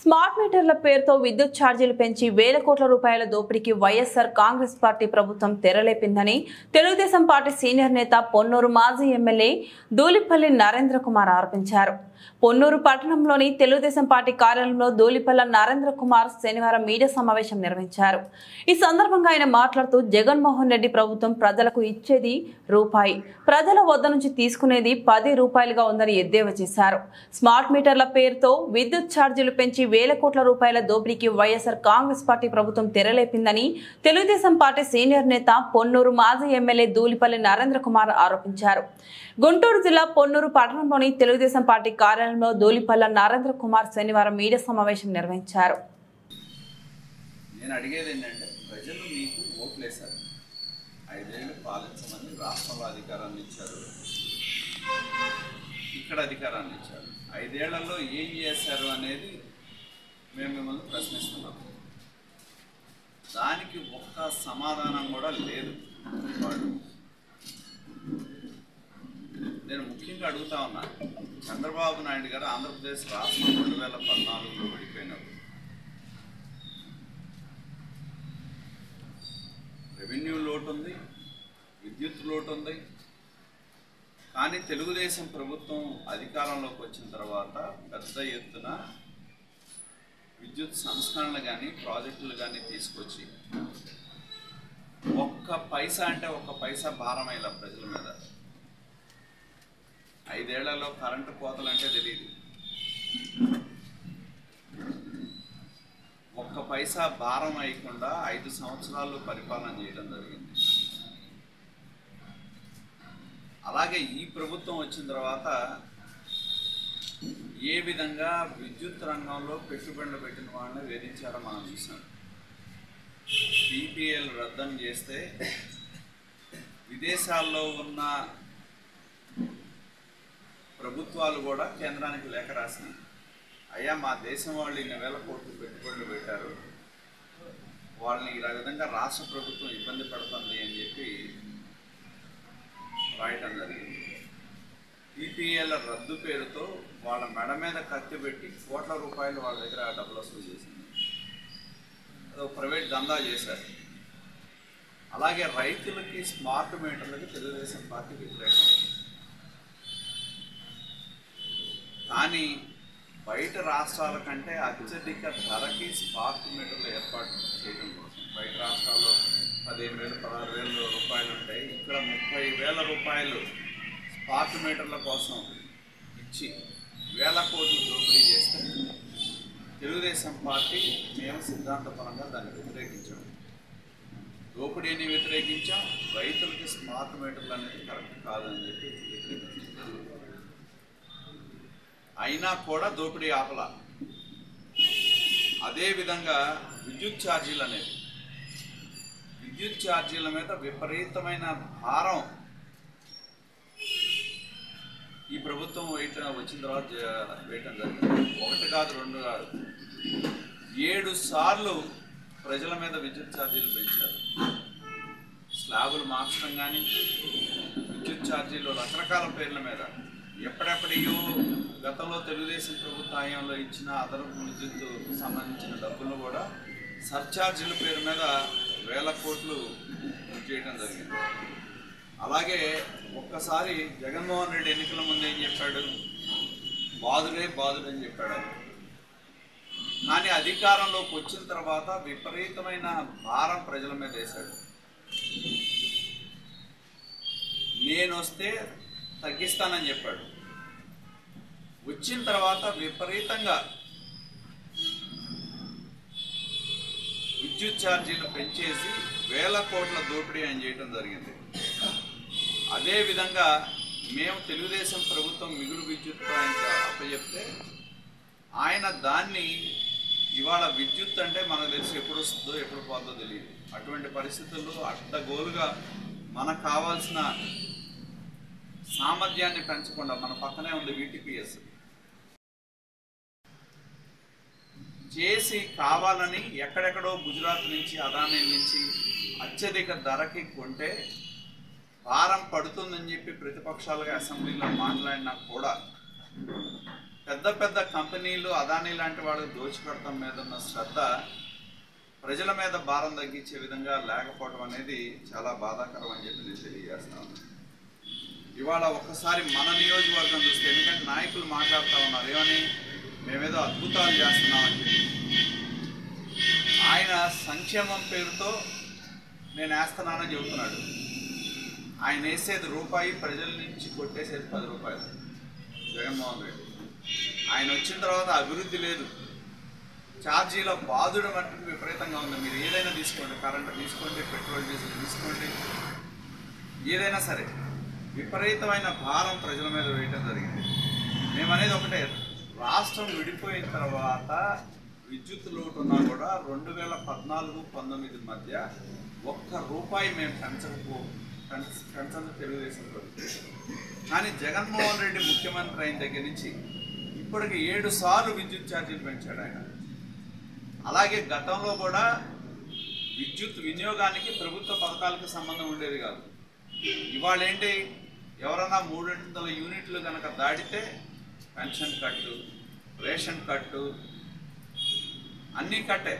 Smart మీటర్ల పేరుతో విద్యుత్ ఛార్జీలు పెంచి వేల కోట్ల రూపాయల దోపిడీకి వైఎస్ఆర్ కాంగ్రెస్ పార్టీ ప్రభుత్వం తెరలేపిందని తెలుగుదేశం పార్టీ సీనియర్ నేత పొన్నూరు మాజీ ఎమ్మెల్యే దూలిపల్లి నరేంద్ర కుమార్ ఆరోపించారు. పొన్నూరు పట్టణంలోని తెలుగుదేశం పార్టీ కార్యాలయంలో దూలిపల్లి నరేంద్ర కుమార్ శనివారం మీడియా సమావేశం నిర్వహించారు. ఈ సందర్భంగా ఆయన మాట్లాడుతూ జగన్మోహన్ రెడ్డి ప్రభుత్వం ప్రజలకు ఇచ్చేది రూపాయి, ప్రజల వద్ద నుంచి తీసుకునేది 10 రూపాయలుగా ఉందని ఎద్దేవా చేశారు. స్మార్ట్ మీటర్ల పేరుతో విద్యుత్ ఛార్జీలు పెంచి వేల కోట్ల రూపాయల దోపిడీకి వైఎస్ఆర్ కాంగ్రెస్ పార్టీ ప్రభుత్వం తెరలేపిందని తెలుగుదేశం పార్టీ సీనియర్ నేత పొన్నూరు మాజీ ఎమ్మెల్యే దూలిపల్లి నరేంద్ర కుమార్ ఆరోపించారు. గుంటూరు జిల్లా పొన్నూరు పట్టణంలోని తెలుగుదేశం పార్టీ కార్యాలయంలో దూలిపల్లి నరేంద్ర కుమార్ శనివారం మీడియా సమావేశం నిర్వహించారు. నేను అడిగేది ఏంటంటే, ప్రజలు మీకు ఓట్లేశారు, 5 ఏళ్ళు పాలించమని రాష్ట్రంలో అధికారాన్ని ఇచ్చారు, ఇక్కడ అధికారాన్ని ఇచ్చారు. 5 ఏళ్లలో ఏం చేశారు అనేది మేము మిమ్మల్ని ప్రశ్నిస్తున్నాం. దానికి ఒక్క సమాధానం కూడా లేదు. నేను ముఖ్యంగా అడుగుతా ఉన్నా, చంద్రబాబు నాయుడు గారు ఆంధ్రప్రదేశ్ రాష్ట్రం 2014లో విడిపోయినప్పుడు రెవెన్యూ లోటు ఉంది, విద్యుత్ లోటు ఉంది. కానీ తెలుగుదేశం ప్రభుత్వం అధికారంలోకి వచ్చిన తర్వాత పెద్ద ఎత్తున విద్యుత్ సంస్కరణలు కానీ ప్రాజెక్టులు కానీ తీసుకొచ్చి ఒక్క పైసా అంటే ఒక్క పైసా భారమైలా ప్రజల మీద. 5 ఏళ్లలో కరెంటు కోతలు అంటే తెలియదు, ఒక్క పైసా భారం అయ్యకుండా 5 సంవత్సరాలు పరిపాలన చేయడం జరిగింది. అలాగే ఈ ప్రభుత్వం వచ్చిన తర్వాత ఏ విధంగా విద్యుత్ రంగంలో పెట్టుబడులు పెట్టిన వాళ్ళని వేధించారో మనం చూసాం. పీపీఎల్ రద్దు చేస్తే విదేశాల్లో ఉన్న ప్రభుత్వాలు కూడా కేంద్రానికి లేఖ రాసినాయి, అయ్యా మా దేశం వాళ్ళు ఇన్ని వేల కోట్లు పెట్టుబడులు పెట్టారు, వాళ్ళని ఈ విధంగా రాష్ట్ర ప్రభుత్వం ఇబ్బంది పడుతుంది అని చెప్పి రాయటం జరిగింది. పీపీఎల్ రద్దు పేరుతో వాళ్ళ మెడ మీద కత్తి పెట్టి కోట్ల రూపాయలు వాళ్ళ దగ్గర డబ్బులు వసూలు చేసింది. అదో ప్రైవేట్ దందా చేశారు. అలాగే రైతులకి స్మార్ట్ మీటర్లకి తెలుగుదేశం పార్టీ వ్యతిరేకం. కానీ బయట రాష్ట్రాల కంటే అత్యధిక ధరకి స్మార్ట్ మీటర్లు ఏర్పాటు చేయడం కోసం బయట రాష్ట్రాల్లో 15,000 16,000 రూపాయలు ఉంటాయి, ఇక్కడ 30,000 రూపాయలు స్మార్ట్ మీటర్ల కోసం ఇచ్చి వేల కోట్లు దోపిడీ చేస్తే తెలుగుదేశం పార్టీ మేము సిద్ధాంతపరంగా దాన్ని వ్యతిరేకించాం. దోపిడీని వ్యతిరేకించాం, రైతులకి స్మార్ట్ మీటర్లు అనేది కరెక్ట్ కాదని చెప్పి వ్యతిరేకించాం. అయినా కూడా దోపిడీ ఆపల. అదేవిధంగా విద్యుత్ ఛార్జీలు అనేది, విద్యుత్ ఛార్జీల మీద విపరీతమైన భారం ఈ ప్రభుత్వం వచ్చిన తర్వాత వేయటం జరిగింది. 1 కాదు 2 కాదు 7 సార్లు ప్రజల మీద విద్యుత్ ఛార్జీలు పెంచారు. స్లాబులు మార్చడం కానీ, విద్యుత్ ఛార్జీలు రకరకాల పేర్ల మీద ఎప్పుడెప్పటియో గతంలో తెలుగుదేశం ప్రభుత్వ హయాంలో ఇచ్చిన అదనపు విద్యుత్ సంబంధించిన డబ్బులను కూడా సర్ఛార్జీల పేరు మీద వేల కోట్లు చేయడం జరిగింది. అలాగే ఒక్కసారి జగన్మోహన్ రెడ్డి ఎన్నికల ముందు ఏం చెప్పాడు, బాధుడే బాధుడు అని చెప్పాడు. కానీ అధికారంలోకి వచ్చిన తర్వాత విపరీతమైన భారం ప్రజల మీద వేశాడు. నేను వస్తే తగ్గిస్తానని చెప్పాడు. వచ్చిన తర్వాత విపరీతంగా విద్యుత్ ఛార్జీలు పెంచేసి వేల కోట్ల దోపిడీ అని చేయడం జరిగింది. అదేవిధంగా మేము తెలుగుదేశం ప్రభుత్వం మిగులు విద్యుత్ ఆయనకు అప్పచెప్తే ఆయన దాన్ని ఇవాళ విద్యుత్ అంటే మనకు తెలిసి ఎప్పుడు వస్తుందో ఎప్పుడు పోతుందో తెలియదు. అటువంటి పరిస్థితుల్లో అడ్డగోలుగా మనకు కావాల్సిన సామర్థ్యాన్ని పెంచకుండా మన పక్కనే ఉంది వీటీపీఎస్ చేసి కావాలని ఎక్కడెక్కడో గుజరాత్ నుంచి అదానీ నుంచి అత్యధిక ధరకి కొంటే భారం పడుతుందని చెప్పి ప్రతిపక్షాలుగా అసెంబ్లీలో మాట్లాడినా కూడా పెద్ద పెద్ద కంపెనీలు అదానీ లాంటి వాళ్ళకి దోచిపెడతాం మీద ఉన్న శ్రద్ధ ప్రజల మీద భారం తగ్గించే విధంగా లేకపోవడం అనేది చాలా బాధాకరం అని చెప్పి నేను తెలియజేస్తాను. ఇవాళ ఒక్కసారి మన నియోజకవర్గం చూస్తే, ఎందుకంటే నాయకులు మాట్లాడుతూ ఉన్నారు ఏమని, మేమేదో అద్భుతాలు చేస్తున్నామని చెప్పి. ఆయన సంక్షేమం పేరుతో నేను వేస్తున్నానని చెబుతున్నాడు. ఆయన వేసేది రూపాయి, ప్రజల నుంచి కొట్టేసేది 10 రూపాయలు. జగన్మోహన్ రెడ్డి ఆయన వచ్చిన తర్వాత అభివృద్ధి లేదు. ఛార్జీల బాధుడు మట్టుకు విపరీతంగా ఉంది. మీరు ఏదైనా తీసుకోండి, కరెంటు తీసుకోండి, పెట్రోల్ డీజిల్ తీసుకోండి, ఏదైనా సరే విపరీతమైన భారం ప్రజల మీద వేయటం జరిగింది. మేమనేది ఒకటే, రాష్ట్రం విడిపోయిన తర్వాత విద్యుత్ లోటు ఉన్నా కూడా 2014-19 మధ్య ₹1 మేము పెంచని తెలుగుదేశం ప్రభుత్వం. కానీ జగన్మోహన్ రెడ్డి ముఖ్యమంత్రి అయిన దగ్గర నుంచి ఇప్పటికి 7 సార్లు విద్యుత్ ఛార్జీలు పెంచాడు ఆయన. అలాగే గతంలో కూడా విద్యుత్ వినియోగానికి ప్రభుత్వ పథకాలకు సంబంధం ఉండేది కాదు. ఇవాళ ఏంటి, ఎవరన్నా 300 యూనిట్లు కనుక దాటితే పెన్షన్ కట్టు, రేషన్ కట్టు, అన్నీ కట్టే.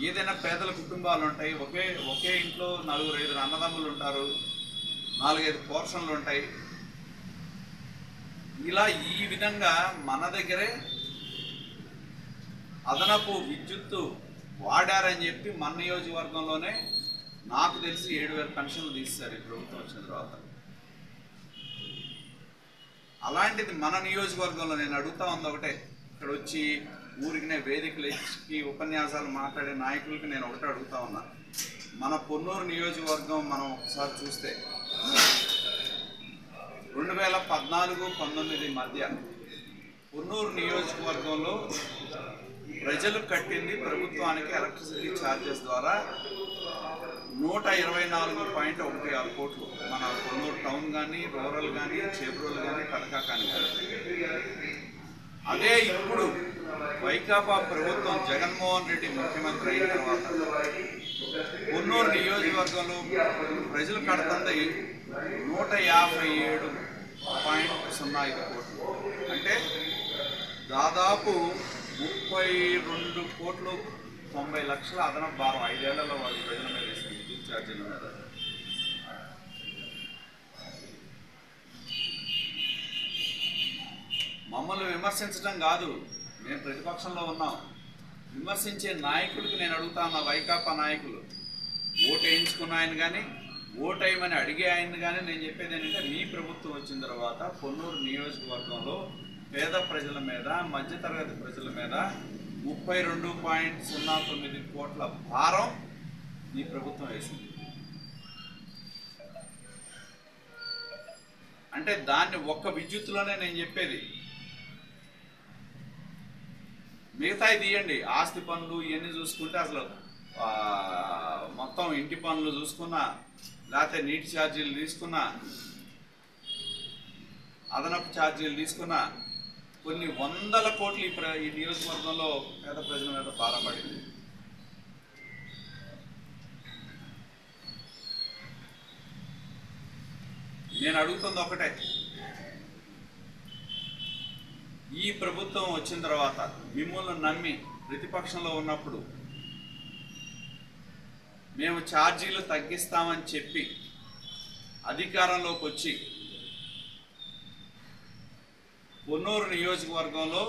ఏదైనా పేదల కుటుంబాలు ఉంటాయి, ఒకే ఇంట్లో 4-5 అన్నదమ్ములు ఉంటారు, 4-5 పోర్షన్లు ఉంటాయి. ఇలా ఈ విధంగా మన దగ్గరే అదనపు విద్యుత్తు వాడారని చెప్పి మన నియోజకవర్గంలోనే నాకు తెలిసి 7,000 పెన్షన్లు తీస్తారు ఈ ప్రభుత్వం వచ్చిన తర్వాత. అలాంటిది మన నియోజకవర్గంలో నేను అడుగుతా ఉంది ఒకటే, ఇక్కడ వచ్చి ఊరికినే వేదికలకి ఉపన్యాసాలు మాట్లాడే నాయకులకి నేను ఒకటే అడుగుతా ఉన్నా. మన పొన్నూరు నియోజకవర్గం మనం ఒకసారి చూస్తే 2014-19 మధ్య పొన్నూరు నియోజకవర్గంలో ప్రజలు కట్టింది ప్రభుత్వానికి ఎలక్ట్రిసిటీ ఛార్జెస్ ద్వారా 124.16 కోట్లు. మన పొన్నూరు టౌన్ కానీ, రూరల్ కానీ, చేబ్రోలు కానీ, కడకా కానీ. అదే ఇప్పుడు వైకాపా ప్రభుత్వం జగన్మోహన్ రెడ్డి ముఖ్యమంత్రి అయిన తర్వాత పొన్నూరు నియోజకవర్గంలో ప్రజలు కడుతుంది 157.05 కోట్లు. అంటే దాదాపు 32.90 లక్షల అదనపు భారం 5 ఏళ్లలో వాళ్ళు ప్రజల మీద వేసింది విద్యుత్ ఛార్జీల మీద. మమ్మల్ని విమర్శించడం కాదు, మేము ప్రతిపక్షంలో ఉన్నాం. విమర్శించే నాయకుడికి నేను అడుగుతా ఉన్నా, వైకాపా నాయకులు ఓటు వేయించుకున్న ఆయన కానీ, ఓటు వేయమని అడిగే ఆయన కానీ నేను చెప్పేది ఏంటంటే, మీ ప్రభుత్వం వచ్చిన తర్వాత పొన్నూరు నియోజకవర్గంలో పేద ప్రజల మీద, మధ్యతరగతి ప్రజల మీద 32.09 కోట్ల భారం ఈ ప్రభుత్వం వేసింది. అంటే దాన్ని ఒక్క విద్యుత్తులోనే నేను చెప్పేది. మిగతాయి తీయండి, ఆస్తి పనులు ఇవన్నీ చూసుకుంటే అసలు మొత్తం ఇంటి పనులు చూసుకున్నా, లేకపోతే నీటి ఛార్జీలు తీసుకున్నా, అదనపు ఛార్జీలు తీసుకున్నా కొన్ని 100 కోట్లు ఈ నియోజకవర్గంలో పేద ప్రజల మీద భారం పడింది. నేను అడుగుతుంది ఒకటే, ఈ ప్రభుత్వం వచ్చిన తర్వాత మిమ్మల్ని నమ్మి ప్రతిపక్షంలో ఉన్నప్పుడు మేము ఛార్జీలు తగ్గిస్తామని చెప్పి అధికారంలోకి వచ్చి పొన్నూరు నియోజకవర్గంలో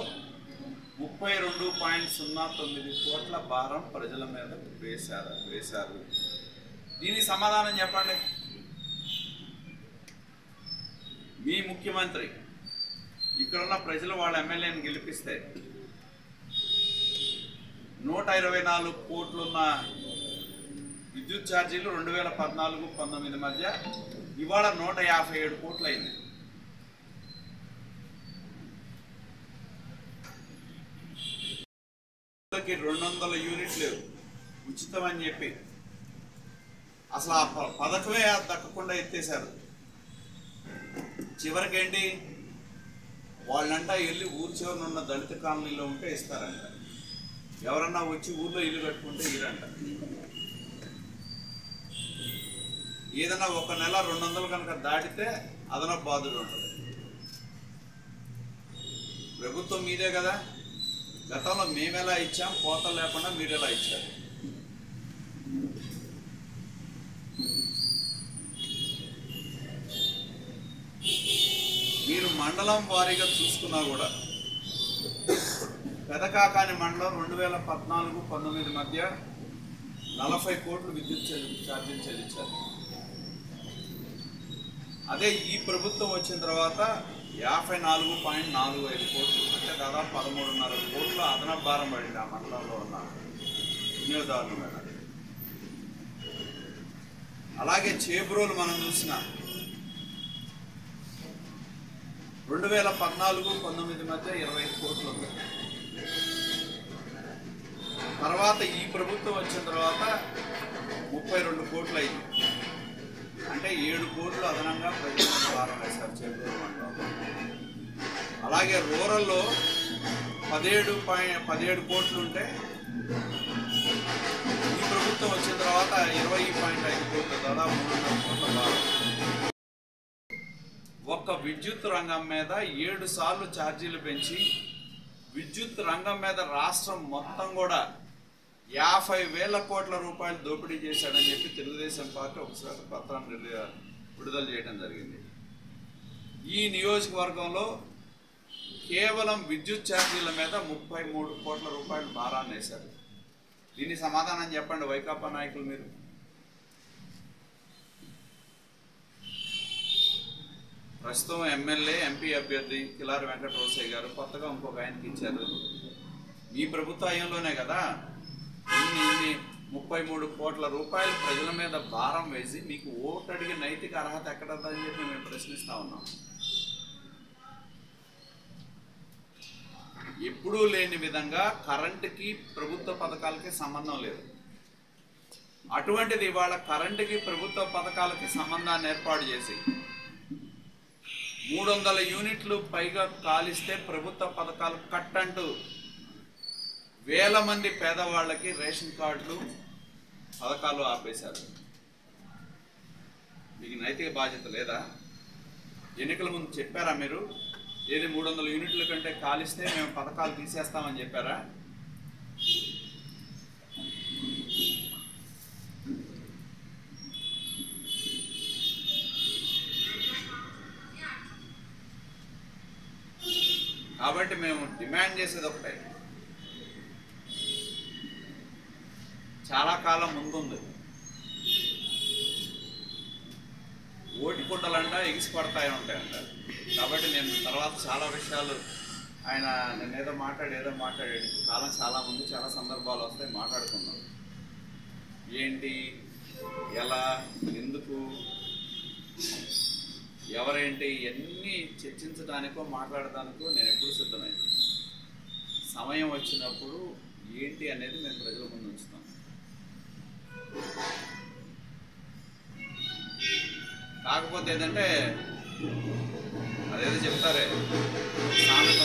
32.09 కోట్ల భారం ప్రజల మీద వేశారు. దీనికి సమాధానం చెప్పండి. మీ ముఖ్యమంత్రి ఇక్కడున్న ప్రజలు వాళ్ళ ఎమ్మెల్యేని గెలిపిస్తే 124 కోట్లున్న విద్యుత్ ఛార్జీలు 2014-19 మధ్య ఇవాళ 157 కోట్లు అయింది. కి 200 యూనిట్లు ఉచితం అని చెప్పి అసలు ఆ పథకమే దక్కకుండా ఎత్తేశారు. చివరికేంటి, వాళ్ళంటా వెళ్ళి ఊరు చివరిన ఉన్న దళిత కాలనీలో ఉంటే ఇస్తారంట, ఎవరన్నా వచ్చి ఊర్లో ఇల్లు కట్టుకుంటే ఇరంట. ఏదైనా ఒక నెల 200 కనుక దాటితే అదనపు బాధలు ఉంటుంది. ప్రభుత్వం మీదే కదా, గతంలో మేము ఎలా ఇచ్చాం, కోతలు లేకుండా మీరు ఎలా ఇచ్చారు. మీరు మండలం వారీగా చూసుకున్నా కూడా పెదకాకాని మండలం 2014-19 మధ్య 40 కోట్లు విద్యుత్ ఛార్జీలు చెల్లించారు. అదే ఈ ప్రభుత్వం వచ్చిన తర్వాత 54.45 కోట్లు, అంటే దాదాపు 13.5 కోట్ల అదనపు భారం పడింది ఆ మండలంలో ఉన్న వినియోగదారుల మీద. అలాగే చేబ్రోలు మనం చూసిన 2014-19 మధ్య 25 కోట్లు ఉంది. తర్వాత ఈ ప్రభుత్వం వచ్చిన తర్వాత 32 కోట్లు అయింది. అంటే 7 కోట్లు అదనంగా ప్రజల భారం వేశారు చేబ్రోలు మండలంలో. అలాగే రూరల్లో 17 కోట్లు ఉంటే ఈ ప్రభుత్వం వచ్చిన తర్వాత 20.5 కోట్లు, దాదాపు 3.5 కోట్ల భారం. ఒక్క విద్యుత్ రంగం మీద 7 సార్లు ఛార్జీలు పెంచి విద్యుత్ రంగం మీద రాష్ట్రం మొత్తం కూడా 50,000 కోట్ల రూపాయలు దోపిడీ చేశాడని చెప్పి తెలుగుదేశం పార్టీ ఒకసారి పత్రాన్ని విడుదల చేయడం జరిగింది. ఈ నియోజకవర్గంలో కేవలం విద్యుత్ ఛార్జీల మీద 33 కోట్ల రూపాయలు భారాన్ని వేశారు. దీని సమాధానం చెప్పండి వైకాపా నాయకులు మీరు. ప్రస్తుతం ఎమ్మెల్యే ఎంపీ అభ్యర్థి కిలారి వెంకటరోసయ్య గారు కొత్తగా ఇంకొక ఆయనకి ఇచ్చారు. మీ ప్రభుత్వ హయాంలోనే కదా ఇన్ని 33 కోట్ల రూపాయలు ప్రజల మీద భారం వేసి మీకు ఓటు అడిగే నైతిక అర్హత ఎక్కడదని చెప్పి మేము ప్రశ్నిస్తా ఉన్నాం. ఎప్పుడూ లేని విధంగా కరెంటుకి ప్రభుత్వ పథకాలకి సంబంధం లేదు. అటువంటిది ఇవాళ కరెంటుకి ప్రభుత్వ పథకాలకి సంబంధాన్ని ఏర్పాటు చేసి 300 యూనిట్లు పైగా కాలిస్తే ప్రభుత్వ పథకాలు కట్ అంటూ వేల మంది పేదవాళ్ళకి రేషన్ కార్డులు పథకాలు ఆపేశారు. మీకు నైతిక బాధ్యత లేదా? ఎన్నికల ముందు చెప్పారా మీరు? ఏది 300 యూనిట్ల కంటే కాలిస్తే మేము పథకాలు తీసేస్తామని చెప్పారా? కాబట్టి మేము డిమాండ్ చేసేది ఒకటే, చాలా కాలం ముందుంది. ఓటి కుండలంట ఎగిసి పడతాయి ఉంటాయంట. కాబట్టి నేను తర్వాత చాలా విషయాలు నేనేదో మాట్లాడాడు కాలం చాలా ముందు చాలా సందర్భాలు వస్తాయి, మాట్లాడుకుందాం. ఏంటి, ఎలా, ఎందుకు, ఎవరేంటి ఇవన్నీ చర్చించడానికో మాట్లాడడానికో నేను ఎప్పుడు సిద్ధమైన. సమయం వచ్చినప్పుడు ఏంటి అనేది మేము ప్రజల ముందు ఉంచుతాం. కాకపోతే ఏంటంటే అదేదో చెప్తారే సామెత,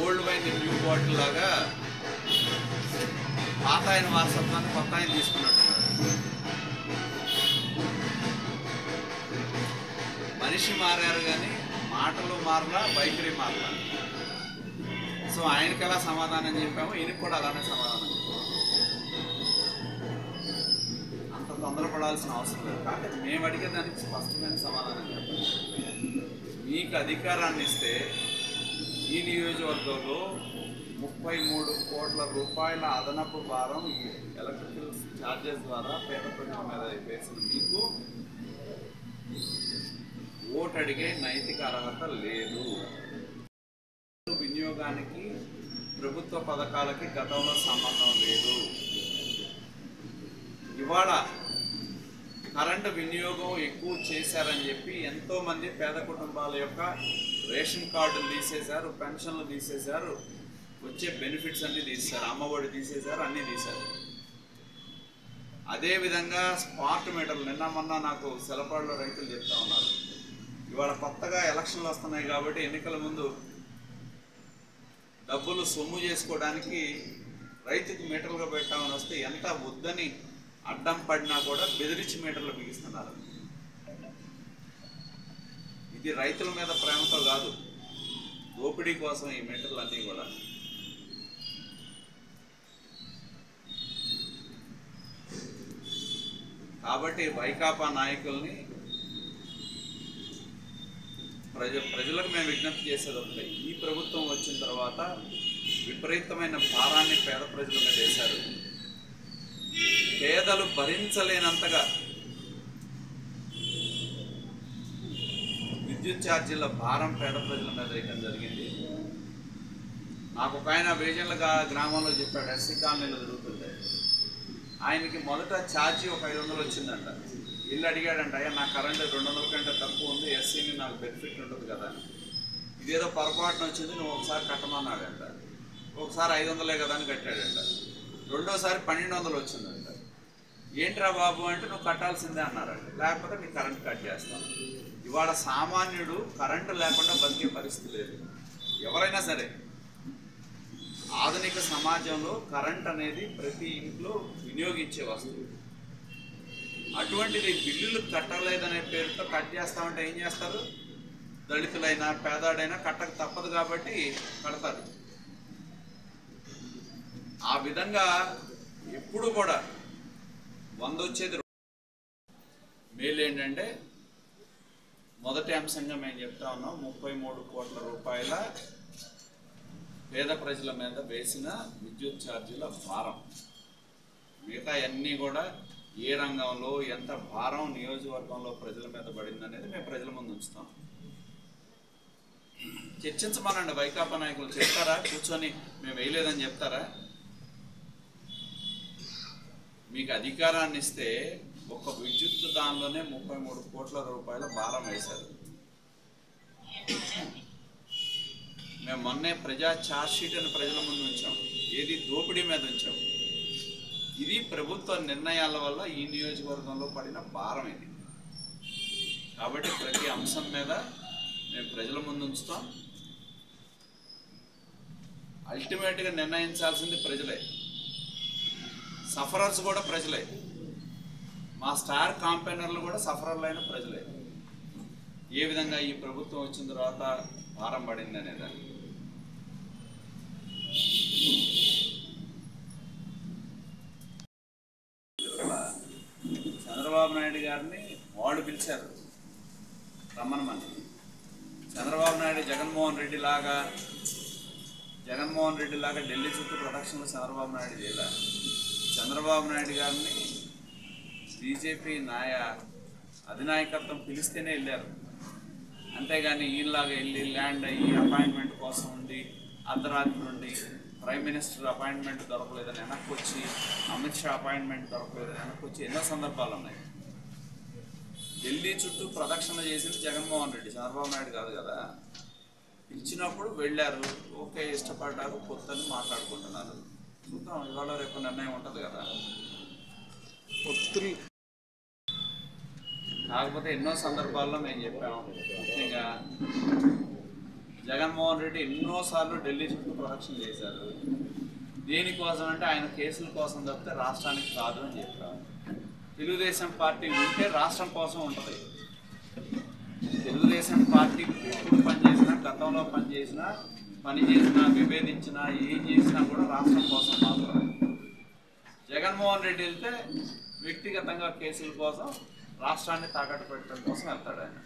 ఓల్డ్ వైన్ న్యూ బాటిల్ లాగా పాత ఆయన వారసత్వాన్ని కొత్త ఆయన తీసుకున్నట్టున్నారు. మనిషి మారారు కానీ మాటలు మారలా, వైఖరి మారలా. సో ఆయనకి ఎలా సమాధానం చెప్పామో ఈయనకి కూడా అలానే సమాధానం చెప్పాము. అంత తొందరపడాల్సిన అవసరం లేదు. కాబట్టి మేము అడిగే దానికి స్పష్టమైన సమాధానం చెప్పాలి. మీకు అధికారాన్ని ఇస్తే ఈ నియోజకవర్గంలో 33 కోట్ల రూపాయల అదనపు భారం ఈ ఎలక్ట్రికల్ ఛార్జెస్ ద్వారా పేద ప్రజల మీద వేసిన మీకు ఓటు అడిగే నైతిక అర్హత లేదు. వినియోగానికి ప్రభుత్వ పథకాలకి గతంలో సంబంధం లేదు. ఇవాళ కరెంటు వినియోగం ఎక్కువ చేశారని చెప్పి ఎంతోమంది పేద కుటుంబాల యొక్క రేషన్ కార్డులు తీసేశారు, పెన్షన్లు తీసేశారు, వచ్చే బెనిఫిట్స్ అన్నీ తీసేశారు, అమ్మఒడి తీసేశారు, అన్నీ తీశారు. అదేవిధంగా స్మార్ట్ మీటర్లు నిన్న మొన్న నాకు సెలపాడులో రైతులు చెప్తా ఉన్నారు. ఇవాళ కొత్తగా ఎలక్షన్లు వస్తున్నాయి కాబట్టి ఎన్నికల ముందు డబ్బులు సొమ్ము చేసుకోవడానికి రైతుకి మీటర్లుగా పెట్టామని వస్తే ఎంత వద్దని అడ్డం పడినా కూడా బెదిరించి మీటర్లు బిగిస్తున్నారు. ఇది రైతుల మీద ప్రేమతో కాదు, దోపిడీ కోసం ఈ మీటర్లు అన్నీ కూడా. కాబట్టి వైకాపా నాయకుల్ని ప్రజలకు మేము విజ్ఞప్తి చేసేది ఒకటే, ఈ ప్రభుత్వం వచ్చిన తర్వాత విపరీతమైన భారాన్ని పేద ప్రజల మీద వేశారు. పేదలు భరించలేనంతగా విద్యుత్ ఛార్జీల భారం పేద ప్రజల మీద వేయడం జరిగింది. నాకు ఒక ఆయన వేజన్ల గ్రామంలో చెప్పాడు, ఎస్సీ కాలనీలో జరుగుతుంది. ఆయనకి మొదట ఛార్జీ ఒక 500 వచ్చిందంట. ఇల్లు అడిగాడంట, అయ్యా నా కరెంటు 200 కంటే తక్కువ ఉంది, ఎస్సీని నాకు బెనిఫిట్ ఉంటుంది కదా, ఇదేదో పొరపాటున వచ్చింది, నువ్వు ఒకసారి కట్టమన్నాడంట. ఒకసారి 500 కదా అని కట్టాడంట. రెండోసారి 1200 వచ్చిందంట. ఏంట్రా బాబు అంటే, నువ్వు కట్టాల్సిందే అన్నారంట, లేకపోతే నీ కరెంట్ కట్ చేస్తాను. ఇవాళ సామాన్యుడు కరెంటు లేకుండా బతికే పరిస్థితి లేదు. ఎవరైనా సరే ఆధునిక సమాజంలో కరెంట్ అనేది ప్రతి ఇంట్లో వినియోగించే వస్తువు. అటువంటిది బిల్లులు కట్టలేదనే పేరుతో కట్ చేస్తామంటే ఏం చేస్తారు? దళితులైనా పేదాడైనా కట్టక తప్పదు కాబట్టి కడతారు. ఆ విధంగా ఎప్పుడు కూడా 100 వచ్చేది. మేలు ఏంటంటే మొదటి అంశంగా మేము చెప్తా ఉన్నాం, 33 కోట్ల రూపాయల పేద ప్రజల మీద వేసిన విద్యుత్ ఛార్జీల భారం. మిగతా అన్నీ కూడా ఏ రంగంలో ఎంత భారం నియోజకవర్గంలో ప్రజల మీద పడిందనేది మేము ప్రజల ముందు ఉంచుతాం. చర్చించమనండి, వైకాపా నాయకులు చెప్తారా? కూర్చొని మేము వేయలేదని చెప్తారా? మీకు అధికారాన్ని ఇస్తే ఒక విద్యుత్ దానిలోనే 33 కోట్ల రూపాయల భారం వేశారు. మేము మొన్నే ప్రజా ఛార్జ్షీట్ అని ప్రజల ముందు ఉంచాం. ఏది? దోపిడీ మీద ఉంచాం. ఇది ప్రభుత్వ నిర్ణయాల వల్ల ఈ నియోజకవర్గంలో పడిన భారం ఇది. కాబట్టి ప్రతి అంశం మీద మేము ప్రజల ముందు ఉంచుతాం. అల్టిమేట్గా నిర్ణయించాల్సింది ప్రజలే, సఫరర్స్ కూడా ప్రజలే, మా స్టార్ కాంపెయినర్లు కూడా సఫరర్లైన ప్రజలే. ఏ విధంగా ఈ ప్రభుత్వం వచ్చిన తర్వాత భారం పడింది అనేదాన్ని చంద్రబాబు నాయుడు గారిని వాళ్ళు పిలిచారు రమ్మనమని. చంద్రబాబు నాయుడు జగన్మోహన్ రెడ్డి లాగా ఢిల్లీ చుట్టూ ప్రొడక్షన్లు చంద్రబాబు నాయుడు చేయలే. చంద్రబాబు నాయుడు గారిని బీజేపీ అధినాయకత్వం పిలిస్తేనే వెళ్ళారు. అంతేగాని ఈయనలాగా వెళ్ళి ల్యాండ్ అయ్యి అపాయింట్మెంట్ కోసం ఉండి అర్ధరాత్రి నుండి ప్రైమ్ మినిస్టర్ అపాయింట్మెంట్ దొరకలేదని వెనక్కి వచ్చి, అమిత్ షా అపాయింట్మెంట్ దొరకలేదని వెనక్కి వచ్చి ఎన్నో సందర్భాలు ఉన్నాయి. ఢిల్లీ చుట్టూ ప్రదక్షిణ చేసింది జగన్మోహన్ రెడ్డి, చంద్రబాబు నాయుడు కాదు కదా. పిలిచినప్పుడు వెళ్ళారు, ఓకే, ఇష్టపడ్డారు, కొత్తని మాట్లాడుకుంటున్నారు. చూద్దాం, ఇవాళ రేపు నిర్ణయం ఉంటుంది కదా. కాకపోతే ఎన్నో సందర్భాల్లో మేము చెప్పాము, ముఖ్యంగా జగన్మోహన్ రెడ్డి ఎన్నోసార్లు ఢిల్లీ చుట్టూ ప్రదక్షిణ చేశారు. దేనికోసం అంటే ఆయన కేసుల కోసం తప్పితే రాష్ట్రానికి కాదు అని చెప్పారు. తెలుగుదేశం పార్టీ ఉంటే రాష్ట్రం కోసం ఉంటుంది. తెలుగుదేశం పార్టీ ఎప్పుడు పనిచేసినా, గతంలో పనిచేసినా, విభేదించినా, ఏం చేసినా కూడా రాష్ట్రం కోసం మాత్రమే. జగన్మోహన్ రెడ్డి వెళ్తే వ్యక్తిగతంగా కేసుల కోసం, రాష్ట్రాన్ని తాకట్టు పెట్టడం కోసం వెళ్తాడు ఆయన.